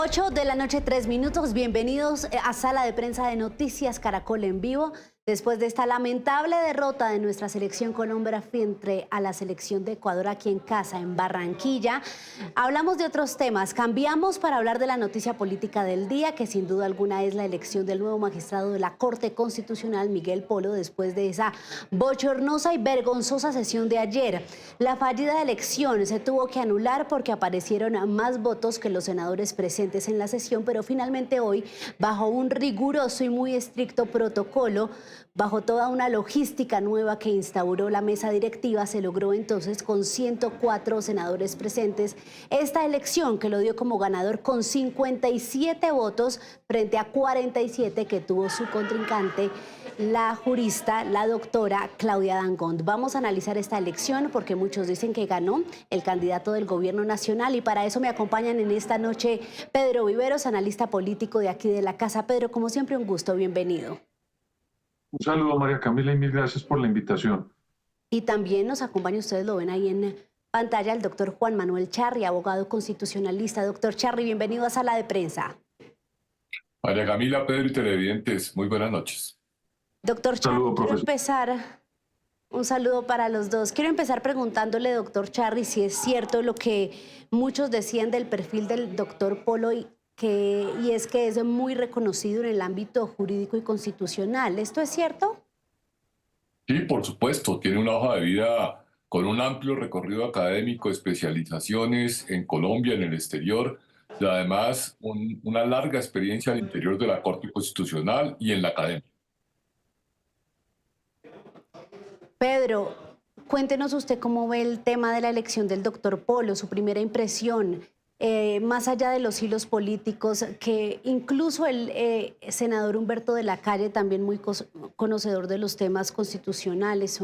8 de la noche, 3 minutos. Bienvenidos a Sala de Prensa de Noticias Caracol en vivo. Después de esta lamentable derrota de nuestra selección Colombia frente a la selección de Ecuador aquí en casa, en Barranquilla, hablamos de otros temas. Cambiamos para hablar de la noticia política del día, que sin duda alguna es la elección del nuevo magistrado de la Corte Constitucional, Miguel Polo, después de esa bochornosa y vergonzosa sesión de ayer. La fallida elección se tuvo que anular porque aparecieron más votos que los senadores presentes en la sesión, pero finalmente hoy, bajo un riguroso y muy estricto protocolo, bajo toda una logística nueva que instauró la mesa directiva, se logró entonces con 104 senadores presentes esta elección, que lo dio como ganador con 57 votos frente a 47 que tuvo su contrincante, la jurista, la doctora Claudia Dangond. Vamos a analizar esta elección porque muchos dicen que ganó el candidato del gobierno nacional, y para eso me acompañan en esta noche Pedro Viveros, analista político de aquí de la casa. Pedro, como siempre, un gusto, bienvenido. Un saludo, María Camila, y mil gracias por la invitación. Y también nos acompaña, ustedes lo ven ahí en pantalla, el doctor Juan Manuel Charri, abogado constitucionalista. Doctor Charri, bienvenido a Sala de Prensa. María Camila, Pedro y televidentes, muy buenas noches. Doctor Charri, quiero empezar, un saludo para los dos. Quiero empezar preguntándole, doctor Charri, si es cierto lo que muchos decían del perfil del doctor Polo y es que es muy reconocido en el ámbito jurídico y constitucional. ¿Esto es cierto? Sí, por supuesto, tiene una hoja de vida con un amplio recorrido académico, especializaciones en Colombia, en el exterior, y además una larga experiencia al interior de la Corte Constitucional y en la academia. Pedro, cuéntenos usted cómo ve el tema de la elección del doctor Polo, su primera impresión. Más allá de los hilos políticos, que incluso el senador Humberto de la Calle, también muy conocedor de los temas constitucionales,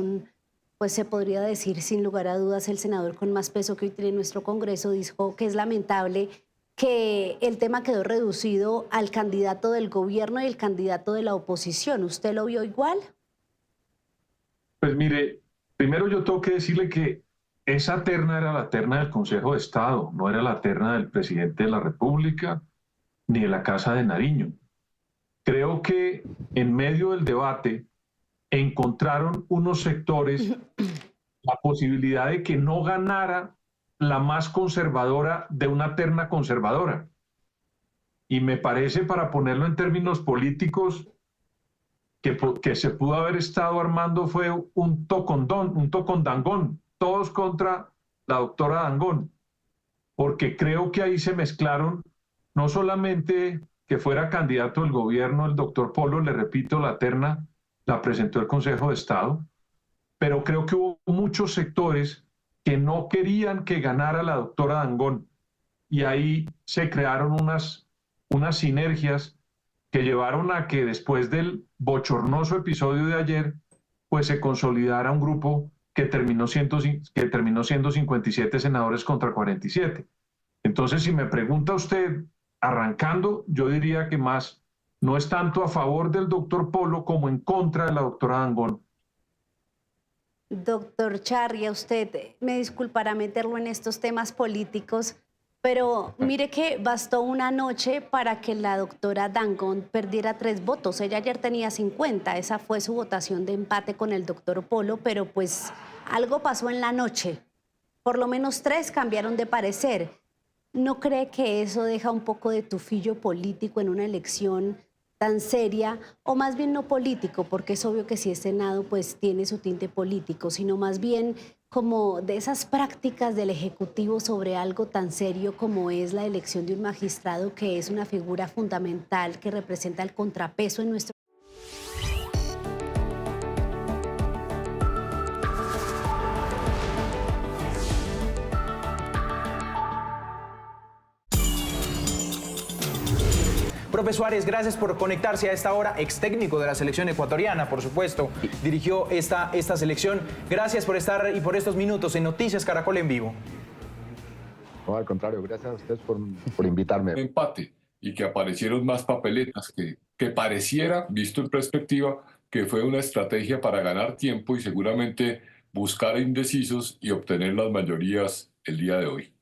pues se podría decir sin lugar a dudas el senador con más peso que hoy tiene nuestro Congreso, dijo que es lamentable que el tema quedó reducido al candidato del gobierno y el candidato de la oposición. ¿Usted lo vio igual? Pues mire, primero yo tengo que decirle que esa terna era la terna del Consejo de Estado, no era la terna del presidente de la República ni de la Casa de Nariño. Creo que en medio del debate encontraron unos sectores la posibilidad de que no ganara la más conservadora de una terna conservadora. Y me parece, para ponerlo en términos políticos, que se pudo haber estado armando fue un tocondangón, todos contra la doctora Dangond, porque creo que ahí se mezclaron no solamente que fuera candidato del gobierno el doctor Polo, le repito, la terna la presentó el Consejo de Estado, pero creo que hubo muchos sectores que no querían que ganara la doctora Dangond, y ahí se crearon unas sinergias que llevaron a que después del bochornoso episodio de ayer, pues se consolidara un grupo que terminó siendo 57 senadores contra 47. Entonces, si me pregunta usted, arrancando, yo diría que más no es tanto a favor del doctor Polo como en contra de la doctora Dangond. Doctor Charri, a usted me disculpará meterlo en estos temas políticos, pero mire que bastó una noche para que la doctora Dangond perdiera 3 votos. Ella ayer tenía 50, esa fue su votación de empate con el doctor Polo, pero pues algo pasó en la noche. Por lo menos 3 cambiaron de parecer. ¿No cree que eso deja un poco de tufillo político en una elección tan seria, o más bien no político, porque es obvio que si es Senado pues tiene su tinte político, sino más bien como de esas prácticas del Ejecutivo sobre algo tan serio como es la elección de un magistrado, que es una figura fundamental que representa el contrapeso en nuestro... Profe Suárez, gracias por conectarse a esta hora, ex técnico de la selección ecuatoriana, por supuesto, dirigió esta selección. Gracias por estar y por estos minutos en Noticias Caracol en vivo. No, al contrario, gracias a ustedes por invitarme. Empate, y que aparecieron más papeletas que pareciera, visto en perspectiva, que fue una estrategia para ganar tiempo y seguramente buscar indecisos y obtener las mayorías el día de hoy.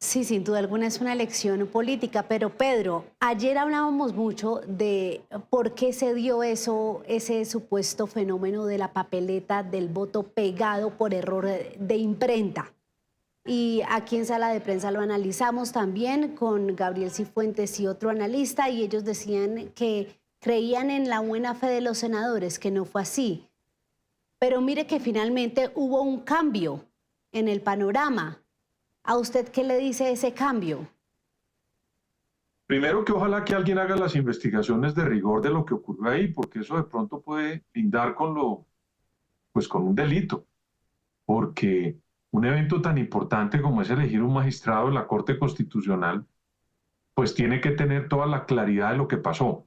Sí, sin duda alguna es una elección política, pero Pedro, ayer hablábamos mucho de por qué se dio eso, ese supuesto fenómeno de la papeleta del voto pegado por error de imprenta. Y aquí en Sala de Prensa lo analizamos también con Gabriel Cifuentes y otro analista, y ellos decían que creían en la buena fe de los senadores, que no fue así. Pero mire que finalmente hubo un cambio en el panorama. ¿A usted qué le dice ese cambio? Primero que ojalá que alguien haga las investigaciones de rigor de lo que ocurrió ahí, porque eso de pronto puede lindar con con un delito, porque un evento tan importante como es elegir un magistrado de la Corte Constitucional, pues tiene que tener toda la claridad de lo que pasó.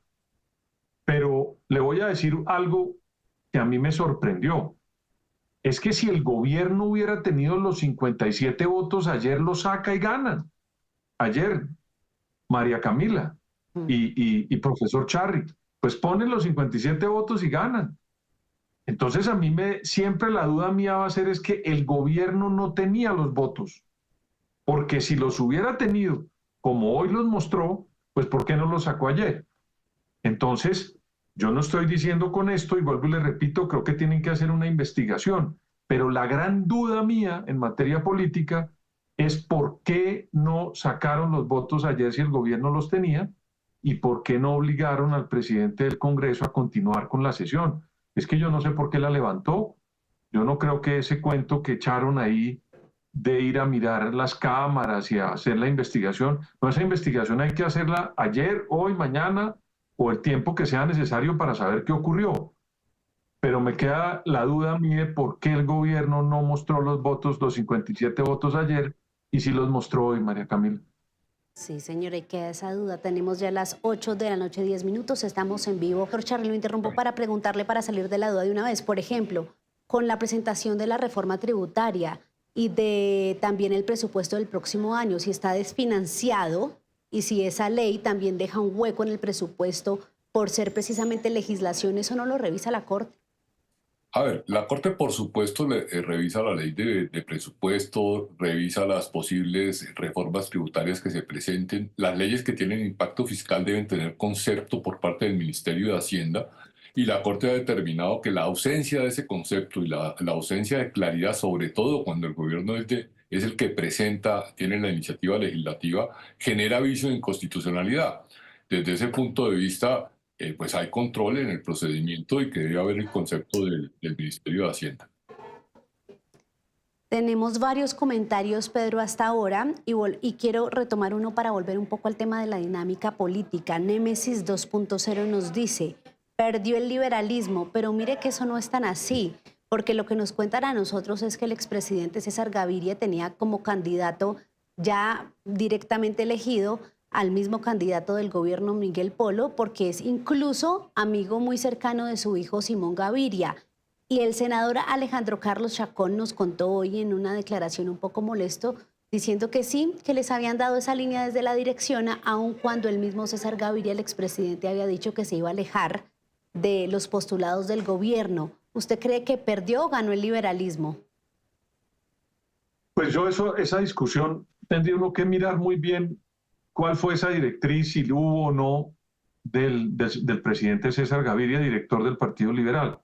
Pero le voy a decir algo que a mí me sorprendió. Es que si el gobierno hubiera tenido los 57 votos, ayer lo saca y ganan. Ayer, María Camila y profesor Charri, pues ponen los 57 votos y ganan. Entonces a mí siempre la duda mía va a ser es que el gobierno no tenía los votos, porque si los hubiera tenido, como hoy los mostró, pues ¿por qué no los sacó ayer? Entonces, yo no estoy diciendo con esto, y vuelvo y le repito, creo que tienen que hacer una investigación, pero la gran duda mía en materia política es por qué no sacaron los votos ayer si el gobierno los tenía y por qué no obligaron al presidente del Congreso a continuar con la sesión. Es que yo no sé por qué la levantó. Yo no creo que ese cuento que echaron ahí de ir a mirar las cámaras y a hacer la investigación, no, esa investigación hay que hacerla ayer, hoy, mañana o el tiempo que sea necesario para saber qué ocurrió. Pero me queda la duda a mí de por qué el gobierno no mostró los votos, los 57 votos ayer, y sí los mostró hoy, María Camila. Sí, señora, y queda esa duda. Tenemos ya las 8 de la noche, 10 minutos, estamos en vivo. Doctor Charri, lo interrumpo para preguntarle, para salir de la duda de una vez. Por ejemplo, con la presentación de la reforma tributaria y de también el presupuesto del próximo año, si está desfinanciado y si esa ley también deja un hueco en el presupuesto por ser precisamente legislación, ¿eso no lo revisa la Corte? A ver, la Corte, por supuesto, revisa la ley de presupuesto, revisa las posibles reformas tributarias que se presenten. Las leyes que tienen impacto fiscal deben tener concepto por parte del Ministerio de Hacienda, y la Corte ha determinado que la ausencia de ese concepto y la ausencia de claridad, sobre todo cuando el gobierno es el que presenta, tiene la iniciativa legislativa, genera vicio de inconstitucionalidad. Desde ese punto de vista, pues hay control en el procedimiento y que debe haber el concepto del Ministerio de Hacienda. Tenemos varios comentarios, Pedro, hasta ahora, y quiero retomar uno para volver un poco al tema de la dinámica política. Némesis 2.0 nos dice, perdió el liberalismo, pero mire que eso no es tan así, porque lo que nos cuentan a nosotros es que el expresidente César Gaviria tenía como candidato ya directamente elegido al mismo candidato del gobierno, Miguel Polo, porque es incluso amigo muy cercano de su hijo Simón Gaviria. Y el senador Alejandro Carlos Chacón nos contó hoy en una declaración un poco molesto, diciendo que sí, que les habían dado esa línea desde la dirección, aun cuando el mismo César Gaviria, el expresidente, había dicho que se iba a alejar de los postulados del gobierno. ¿Usted cree que perdió o ganó el liberalismo? Pues yo esa discusión tendría uno que mirar muy bien cuál fue esa directriz, si hubo o no, del presidente César Gaviria, director del Partido Liberal.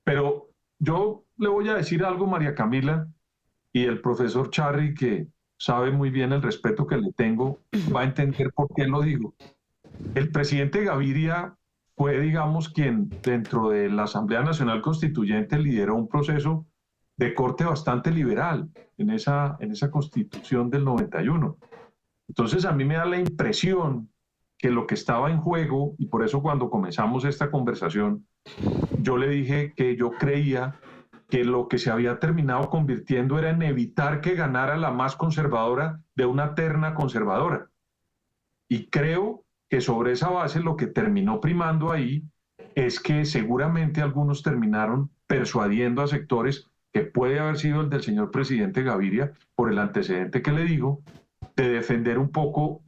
Pero yo le voy a decir algo, María Camila, y el profesor Charri, que sabe muy bien el respeto que le tengo, va a entender por qué lo digo. El presidente Gaviria fue, digamos, quien dentro de la Asamblea Nacional Constituyente lideró un proceso de corte bastante liberal en esa Constitución del 91. Entonces a mí me da la impresión que lo que estaba en juego, y por eso cuando comenzamos esta conversación, yo le dije que yo creía que lo que se había terminado convirtiendo era en evitar que ganara la más conservadora de una terna conservadora. Y creo que sobre esa base lo que terminó primando ahí es que seguramente algunos terminaron persuadiendo a sectores, que puede haber sido el del señor presidente Gaviria, por el antecedente que le digo, de defender un poco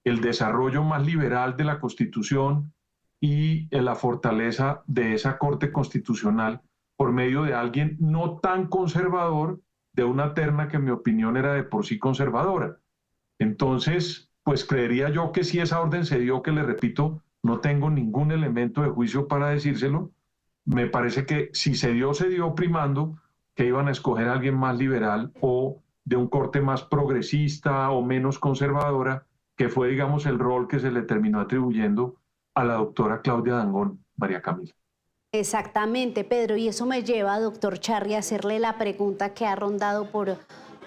el desarrollo más liberal de la Constitución y la fortaleza de esa Corte Constitucional por medio de alguien no tan conservador, de una terna que en mi opinión era de por sí conservadora. Entonces, pues creería yo que si esa orden se dio, que le repito, no tengo ningún elemento de juicio para decírselo, me parece que si se dio primando que iban a escoger a alguien más liberal o de un corte más progresista o menos conservadora, que fue, digamos, el rol que se le terminó atribuyendo a la doctora Claudia Dangond, María Camila. Exactamente, Pedro, y eso me lleva, doctor Charri, a hacerle la pregunta que ha rondado por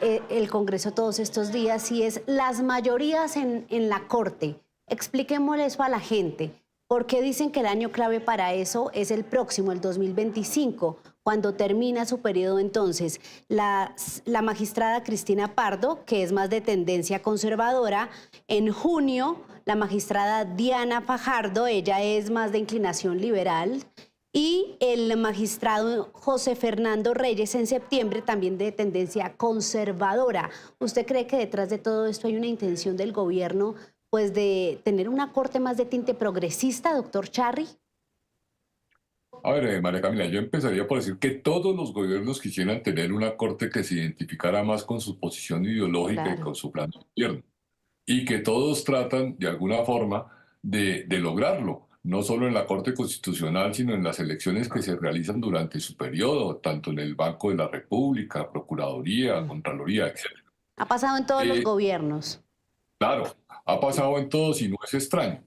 el Congreso todos estos días, y es las mayorías en la Corte. Expliquémosle eso a la gente. ¿Por qué dicen que el año clave para eso es el próximo, el 2025, cuando termina su periodo entonces? La magistrada Cristina Pardo, que es más de tendencia conservadora, en junio la magistrada Diana Fajardo, ella es más de inclinación liberal, y el magistrado José Fernando Reyes en septiembre, también de tendencia conservadora. ¿Usted cree que detrás de todo esto hay una intención del gobierno pues de tener una corte más de tinte progresista, doctor Charri? A ver, María Camila, yo empezaría por decir que todos los gobiernos quisieran tener una corte que se identificara más con su posición ideológica y Claro. con su plan de gobierno. Y que todos tratan de alguna forma de lograrlo, no solo en la Corte Constitucional, sino en las elecciones que se realizan durante su periodo, tanto en el Banco de la República, Procuraduría, Contraloría, etc. Ha pasado en todos los Eh, gobiernos. Claro, ha pasado en todos y no es extraño.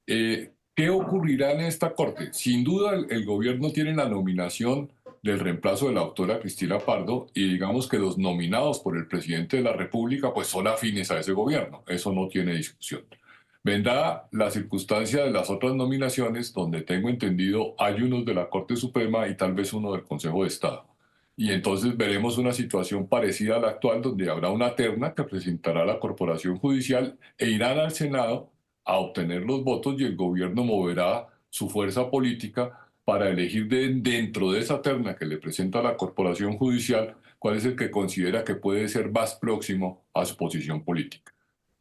¿Qué ocurrirá en esta corte? Sin duda, el gobierno tiene la nominación del reemplazo de la doctora Cristina Pardo y digamos que los nominados por el presidente de la República pues son afines a ese gobierno. Eso no tiene discusión. Vendrá la circunstancia de las otras nominaciones, donde tengo entendido hay unos de la Corte Suprema y tal vez uno del Consejo de Estado. Y entonces veremos una situación parecida a la actual, donde habrá una terna que presentará la Corporación Judicial e irán al Senado a obtener los votos y el gobierno moverá su fuerza política para elegir dentro de esa terna que le presenta la Corporación Judicial cuál es el que considera que puede ser más próximo a su posición política.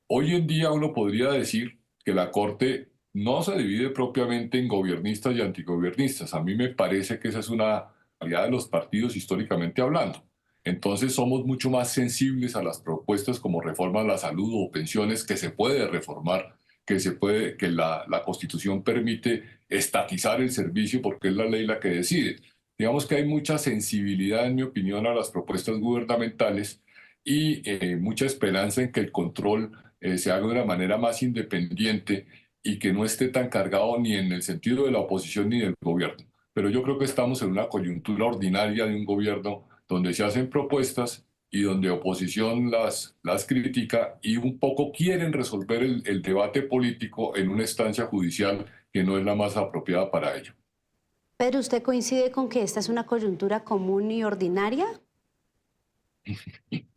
Hoy en día uno podría decir que la Corte no se divide propiamente en gobiernistas y antigobiernistas. A mí me parece que esa es una realidad de los partidos históricamente hablando. Entonces somos mucho más sensibles a las propuestas como reforma a la salud o pensiones que se puede reformar, que la Constitución permite estatizar el servicio porque es la ley la que decide. Digamos que hay mucha sensibilidad, en mi opinión, a las propuestas gubernamentales y mucha esperanza en que el control se haga de una manera más independiente y que no esté tan cargado ni en el sentido de la oposición ni del gobierno. Pero yo creo que estamos en una coyuntura ordinaria de un gobierno donde se hacen propuestas y donde oposición las critica y un poco quieren resolver el debate político en una instancia judicial que no es la más apropiada para ello. Pedro, ¿usted coincide con que esta es una coyuntura común y ordinaria?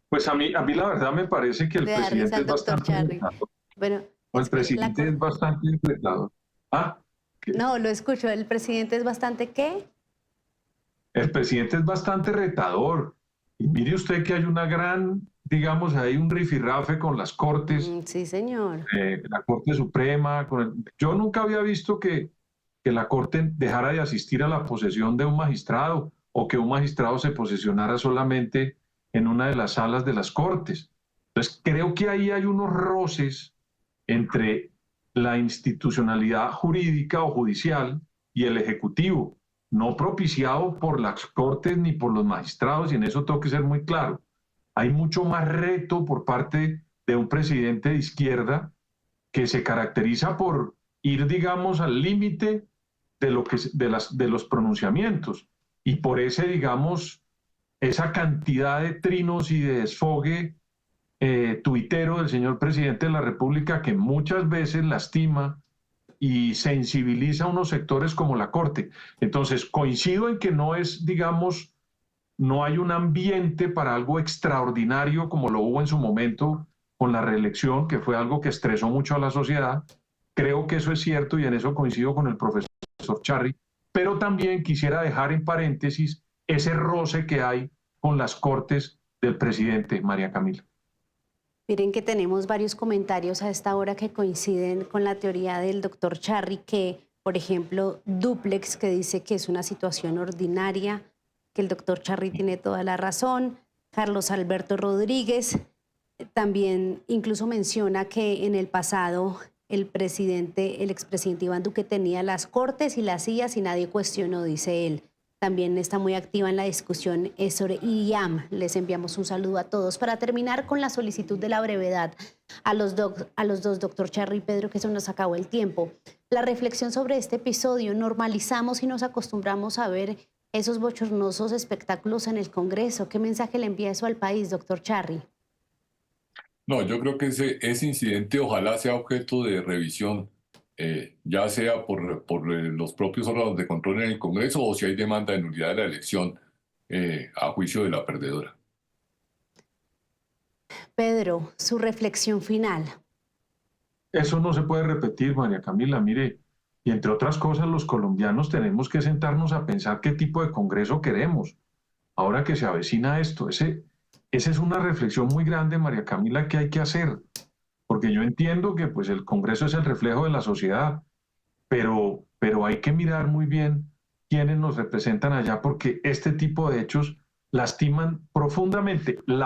Pues a mí la verdad me parece que el Le da risa presidente al es doctor bastante Charri. retador. Bueno, El es que presidente es bastante retador. No, lo escucho. ¿El presidente es bastante qué? El presidente es bastante retador. Y mire usted que hay una gran, digamos, hay un rifirrafe con las cortes, Sí, señor. la Corte Suprema. Yo nunca había visto que la Corte dejara de asistir a la posesión de un magistrado o que un magistrado se posesionara solamente en una de las salas de las Cortes. Entonces, creo que ahí hay unos roces entre la institucionalidad jurídica o judicial y el Ejecutivo, no propiciado por las Cortes ni por los magistrados, y en eso tengo que ser muy claro. Hay mucho más reto por parte de un presidente de izquierda que se caracteriza por ir, digamos, al límite de los pronunciamientos, y por ese, digamos, esa cantidad de trinos y de desfogue tuitero del señor presidente de la República que muchas veces lastima y sensibiliza a unos sectores como la Corte. Entonces, coincido en que no es, digamos, no hay un ambiente para algo extraordinario como lo hubo en su momento con la reelección, que fue algo que estresó mucho a la sociedad. Creo que eso es cierto y en eso coincido con el profesor Charri, pero también quisiera dejar en paréntesis ese roce que hay con las Cortes del presidente, María Camila. Miren que tenemos varios comentarios a esta hora que coinciden con la teoría del doctor Charri, que, por ejemplo, Duplex, que dice que es una situación ordinaria, que el doctor Charri tiene toda la razón. Carlos Alberto Rodríguez. También incluso menciona que en el pasado el expresidente Iván Duque tenía las cortes y las sillas y nadie cuestionó, dice él. También está muy activa en la discusión sobre IAM. Les enviamos un saludo a todos. Para terminar con la solicitud de la brevedad, a los dos, doctor Charri y Pedro, que se nos acabó el tiempo. La reflexión sobre este episodio: normalizamos y nos acostumbramos a ver esos bochornosos espectáculos en el Congreso. ¿Qué mensaje le envía eso al país, doctor Charri? No, yo creo que ese incidente ojalá sea objeto de revisión, ya sea por los propios órganos de control en el Congreso o si hay demanda de nulidad de la elección a juicio de la perdedora. Pedro, su reflexión final. Eso no se puede repetir, María Camila. Mire, y entre otras cosas, los colombianos tenemos que sentarnos a pensar qué tipo de Congreso queremos. Ahora que se avecina esto, esa es una reflexión muy grande, María Camila, que hay que hacer. Porque yo entiendo que pues, el Congreso es el reflejo de la sociedad, pero hay que mirar muy bien quiénes nos representan allá, porque este tipo de hechos lastiman profundamente la